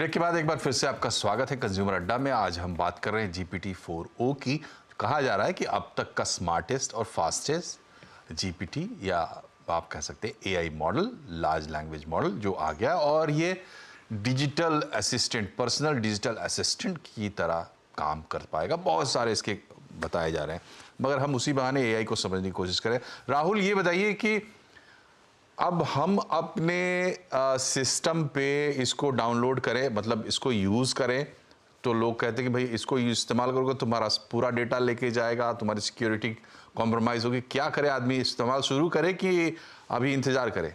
Break के बाद एक बार फिर से आपका स्वागत है कंज्यूमर अड्डा में। आज हम बात कर रहे हैं GPT-4o की। कहा जा रहा है कि अब तक का स्मार्टेस्ट और फास्टेस्ट जीपीटी या आप कह सकते हैं AI model, large language model जो आ गया, और ये digital assistant, personal digital assistant की तरह काम कर पाएगा। बहुत सारे इसके बताए जा रहे हैं, मगर हम उसी बहाने एआई को समझने की कोशिश करें। राहुल, ये बताइए कि अब हम अपने सिस्टम पे इसको डाउनलोड करें, मतलब इसको यूज़ करें, तो लोग कहते हैं कि भाई इसको इस्तेमाल करोगे तुम्हारा पूरा डेटा लेके जाएगा, तुम्हारी सिक्योरिटी कॉम्प्रोमाइज़ होगी। क्या करे आदमी, इस्तेमाल शुरू करे कि अभी इंतज़ार करे?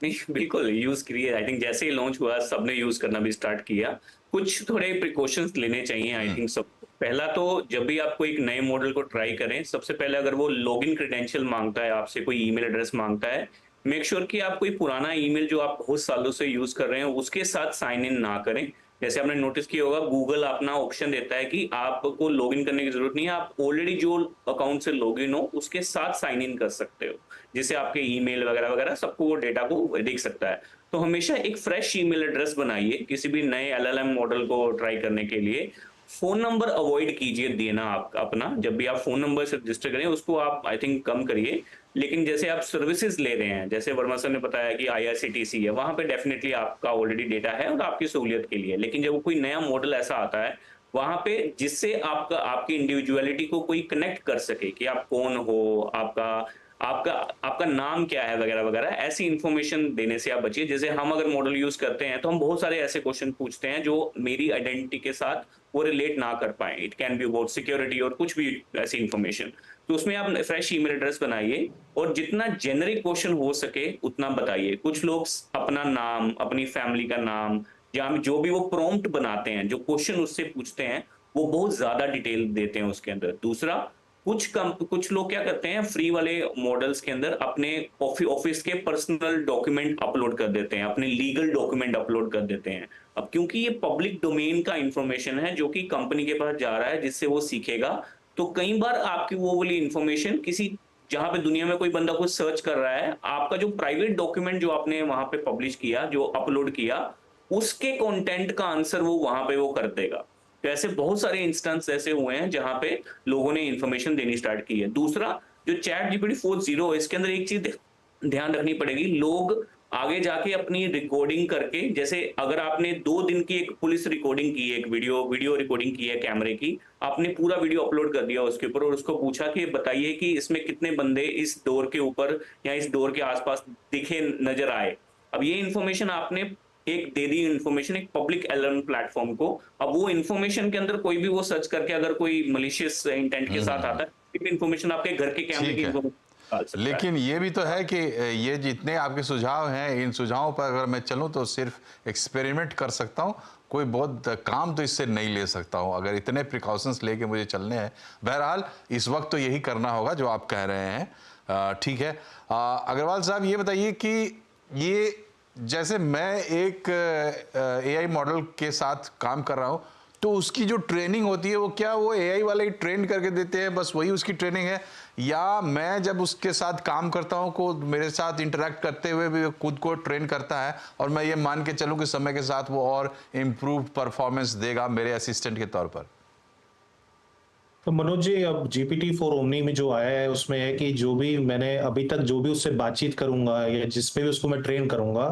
नहीं, बिल्कुल यूज़ करिए। आई थिंक जैसे ही लॉन्च हुआ सबने यूज़ करना भी स्टार्ट किया। कुछ थोड़े प्रिकॉशंस लेने चाहिए आई थिंक सब। पहला तो जब भी आप कोई एक नए मॉडल को ट्राई करें, सबसे पहले अगर वो लॉगिन क्रेडेंशियल माँगता है आपसे, कोई ईमेल एड्रेस माँगता है, मेक श्योर कि आप कोई पुराना ईमेल जो आप बहुत सालों से यूज़ कर रहे हैं, उसके साथ साइन इन ना करें। जैसे आपने नोटिस किया होगा, गूगल अपना ऑप्शन देता है कि आपको लॉगिन करने की ज़रूरत नहीं है, आप ऑलरेडी जो अकाउंट से लॉगिन हो, उसके साथ साइन इन कर सकते हो। जिससे आपके ईमेल वगैरह-वगैरह सबको वो डेटा को देख सकता है। तो हमेशा एक फ्रेश ईमेल एड्रेस बनाइए किसी भी नए एलएलएम मॉडल को ट्राई करने के लिए। फ़ोन नंबर अवॉइड कीजिए देना आप अपना, जब भी आप फ़ोन नंबर से रजिस्टर करें उसको आप आई थिंक कम करिए। लेकिन जैसे आप सर्विसेज़ ले रहे हैं, जैसे वर्मा सर ने बताया कि आईआरसीटीसी है, वहाँ पे डेफ़िनिटली आपका ऑलरेडी डेटा है और आपकी सहूलियत के लिए। लेकिन जब कोई नया मॉडल ऐसा आता है, वहाँ पे जिससे आपका आपकी इंडिविजुअलिटी को कोई कनेक्ट कर सके कि आप कौन हो, आपका आपका आपका नाम क्या है वगैरह-वगैरह, ऐसी इन्फॉर्मेशन देने से आप बचिए। जैसे हम अगर मॉडल यूज़ करते हैं, तो हम बहुत सारे ऐसे क्वेश्चन पूछते हैं जो मेरी आइडेंटिटी के साथ वो रिलेट ना कर पाएँ। It can be about security और कुछ भी ऐसी इन्फॉर्मेशन। तो उसमें आप फ्रेश ईमेल एड्रेस बनाइए और जितना जेनेरिक क्वेश्चन हो सके उतना बताइए। कुछ लोग अपना नाम, अपनी फैमिली का नाम या जो भी वो प्रॉम्प्ट बनाते हैं, जो क्वेश्चन उससे पूछते हैं, वो बहुत ज़्यादा डिटेल देते हैं उसके अंदर। दूसरा, कुछ लोग क्या करते हैं, फ्री वाले मॉडल्स के अंदर अपने ऑफिस के पर्सनल डॉक्यूमेंट अपलोड कर देते हैं, अपने लीगल डॉक्यूमेंट अपलोड कर देते हैं। अब क्योंकि ये पब्लिक डोमेन का इंफॉर्मेशन है जो कि कंपनी के पास जा रहा है, जिससे वो सीखेगा, तो कई बार आपकी वो वाली इंफॉर्मेशन किसी, जहां पे दुनिया में कोई बंदा कुछ सर्च कर रहा है, आपका जो प्राइवेट डॉक्यूमेंट जो आपने वहां पे पब्लिश किया, जो अपलोड किया, उसके कंटेंट का आंसर वो वहां पे वो कर देगा। तो ऐसे बहुत सारे इंस्टेंस ऐसे हुए हैं जहां पे लोगों ने इन्फॉर्मेशन देनी स्टार्ट की है। दूसरा, जो चैट जीपीटी 4.0 है, इसके अंदर एक चीज ध्यान रखनी पड़ेगी। लोग आगे जाके अपनी रिकॉर्डिंग करके, जैसे अगर आपने 2 दिन की एक पुलिस रिकॉर्डिंग की है, एक वीडियो रिकॉर्डिंग की है कैमरे की, आपने पूरा वीडियो अपलोड कर दिया उसके ऊपर और उसको पूछा कि बताइए कि इसमें कितने बंदे इस डोर के ऊपर या इस डोर के आसपास दिखे, नजर आए। अब ये इन्फॉर्मेशन आपने एक दे दी, इन्फॉर्मेशन एक पब्लिक एलएम प्लेटफॉर्म को। अब वो इन्फॉर्मेशन के अंदर कोई भी वो सर्च करके अगर कोई मलिशियस इंटेंट के साथ आता है, इन्फॉर्मेशन आपके घर के कैमरे की ठीक है, इन्फॉर्मेशन डाल सकता है। लेकिन ये भी तो है कि ये जितने आपके सुझाव हैं, इन सुझावों पर अगर मैं चलूं तो सिर्फ एक्सपेरिमेंट कर सकता हूं, कोई बहुत काम तो इससे नहीं ले सकता हूं अगर इतने प्रिकॉशंस लेके मुझे चलने हैं। बहरहाल इस वक्त तो यही करना होगा जो आप कह रहे हैं। ठीक है। अग्रवाल साहब, ये बताइए कि ये, जैसे मैं एक एआई मॉडल के साथ काम कर रहा हूं, तो उसकी जो ट्रेनिंग होती है वो क्या वो एआई वाले ही ट्रेन करके देते हैं, बस वही उसकी ट्रेनिंग है, या मैं जब उसके साथ काम करता हूं को मेरे साथ इंटरेक्ट करते हुए भी खुद को ट्रेन करता है और मैं ये मान के चलूं कि समय के साथ वो और इम्प्रूव परफॉर्मेंस देगा मेरे असिस्टेंट के तौर पर? तो मनोज जी, अब GPT-4 ओमनी में जो आया है उसमें है कि जो भी मैंने अभी तक जो भी उससे बातचीत करूंगा या जिस पे भी उसको मैं ट्रेन करूंगा,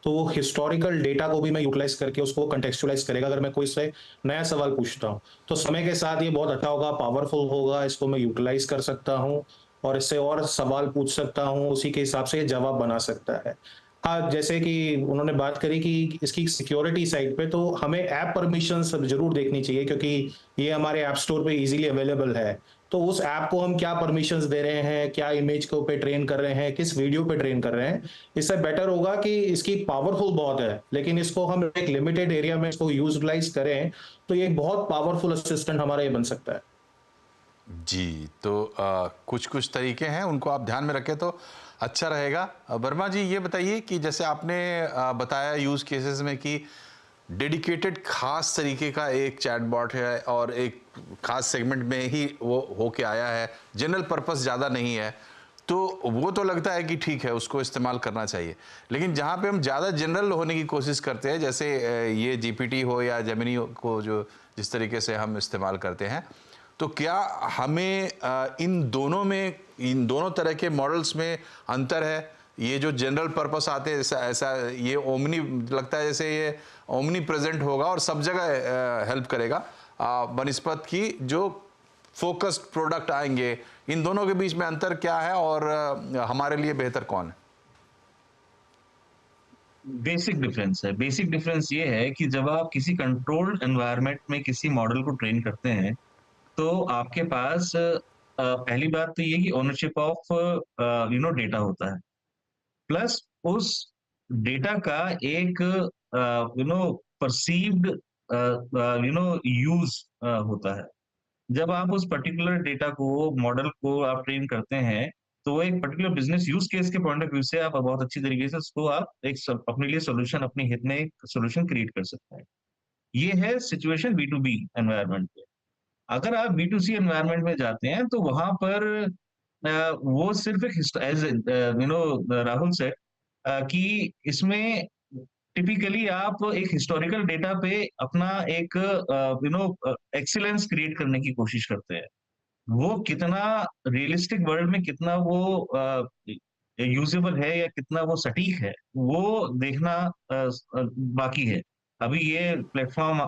तो वो हिस्टोरिकल डेटा को भी मैं यूटिलाइज करके उसको कंटेक्चुअलाइज करेगा। अगर मैं कोई से नया सवाल पूछता हूँ तो समय के साथ ये बहुत अच्छा होगा, पावरफुल होगा, इसको मैं यूटिलाइज कर सकता हूँ और इससे और सवाल पूछ सकता हूँ, उसी के हिसाब से ये जवाब बना सकता है। हाँ, जैसे कि उन्होंने बात करी कि इसकी सिक्योरिटी साइड पे, तो हमें ऐप परमिशंस जरूर देखनी चाहिए क्योंकि ये हमारे ऐप स्टोर पे इजीली अवेलेबल है। तो उस ऐप को हम क्या परमिशंस दे रहे हैं, क्या इमेज को पे ट्रेन कर रहे हैं, किस वीडियो पे ट्रेन कर रहे हैं, इससे बेटर होगा कि इसकी पावरफुल बहुत है लेकिन इसको हम एक लिमिटेड एरिया में इसको यूटिलाइज करें, तो ये एक बहुत पावरफुल असिस्टेंट हमारा ये बन सकता है। जी, तो कुछ कुछ तरीके हैं, उनको आप ध्यान में रखें तो अच्छा रहेगा। वर्मा जी, ये बताइए कि जैसे आपने बताया यूज़ केसेस में कि डेडिकेटेड खास तरीके का एक चैटबॉट है और एक खास सेगमेंट में ही वो होके आया है, जनरल पर्पस ज़्यादा नहीं है, तो वो तो लगता है कि ठीक है, उसको इस्तेमाल करना चाहिए। लेकिन जहाँ पे हम ज़्यादा जनरल होने की कोशिश करते हैं, जैसे ये जीपीटी हो या जेमिनी को जो जिस तरीके से हम इस्तेमाल करते हैं, तो क्या हमें इन दोनों तरह के मॉडल्स में अंतर है? ये जो जनरल पर्पस आते हैं, ऐसा ये ओमनी लगता है जैसे ये ओमनी प्रेजेंट होगा और सब जगह हेल्प करेगा, बनिस्पत की जो फोकस्ड प्रोडक्ट आएंगे। इन दोनों के बीच में अंतर क्या है और हमारे लिए बेहतर कौन है? बेसिक डिफरेंस है। बेसिक डिफरेंस ये है कि जब आप किसी कंट्रोल्ड एनवायरनमेंट में किसी मॉडल को ट्रेन करते हैं, तो आपके पास पहली बात तो ये कि ओनरशिप ऑफ डेटा होता है, प्लस उस डेटा का एक परसीव्ड यूज होता है। जब आप उस पर्टिकुलर डेटा को, मॉडल को आप ट्रेन करते हैं, तो वो एक पर्टिकुलर बिजनेस यूज केस के पॉइंट ऑफ व्यू से आप बहुत अच्छी तरीके से उसको आप अपने लिए सोल्यूशन, अपने हित में एक सोल्यूशन क्रिएट कर सकते हैं। ये है situation be to be environment पे। अगर आप बी टू सी एनवायरनमेंट में जाते हैं, तो वहां पर वो सिर्फ एक एज राहुल सेड कि इसमें टिपिकली आप एक हिस्टोरिकल डेटा पे अपना एक एक्सीलेंस क्रिएट करने की कोशिश करते हैं। वो कितना रियलिस्टिक वर्ल्ड में कितना वो यूजेबल है या कितना वो सटीक है, वो देखना बाकी है। अभी ये platform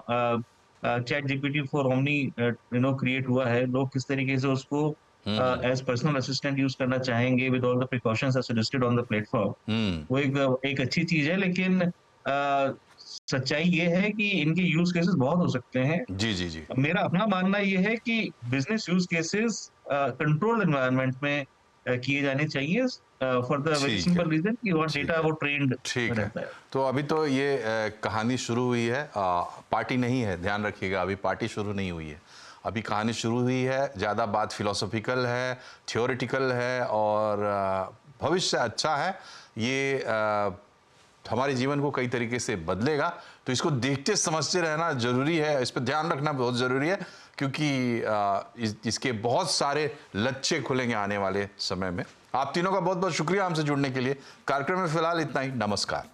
chat GPT for omni create हुआ है। लोग किस तरीके से उसको एज पर्सनल असिस्टेंट यूज करना चाहेंगे with all the precautions suggested on the platform, वो एक अच्छी चीज है। लेकिन सच्चाई ये है कि इनके यूज केसेस बहुत हो सकते हैं। जी जी जी। मेरा अपना मानना ये है कि business use cases controlled environment में किए जाने चाहिए, for the very simple reason कि वो डेटा वो ट्रेंड रहता है। तो अभी तो ये कहानी शुरू हुई है, पार्टी नहीं है, ध्यान रखिएगा, अभी पार्टी शुरू नहीं हुई है, अभी कहानी शुरू हुई है। ज़्यादा बात फिलोसॉफिकल है, थियोरिटिकल है और भविष्य अच्छा है। ये हमारे जीवन को कई तरीके से बदलेगा, तो इसको देखते समझते रहना जरूरी है, इस पर ध्यान रखना बहुत ज़रूरी है, क्योंकि इसके बहुत सारे लच्छे खुलेंगे आने वाले समय में। आप तीनों का बहुत बहुत शुक्रिया हमसे जुड़ने के लिए। कार्यक्रम में फिलहाल इतना ही, नमस्कार।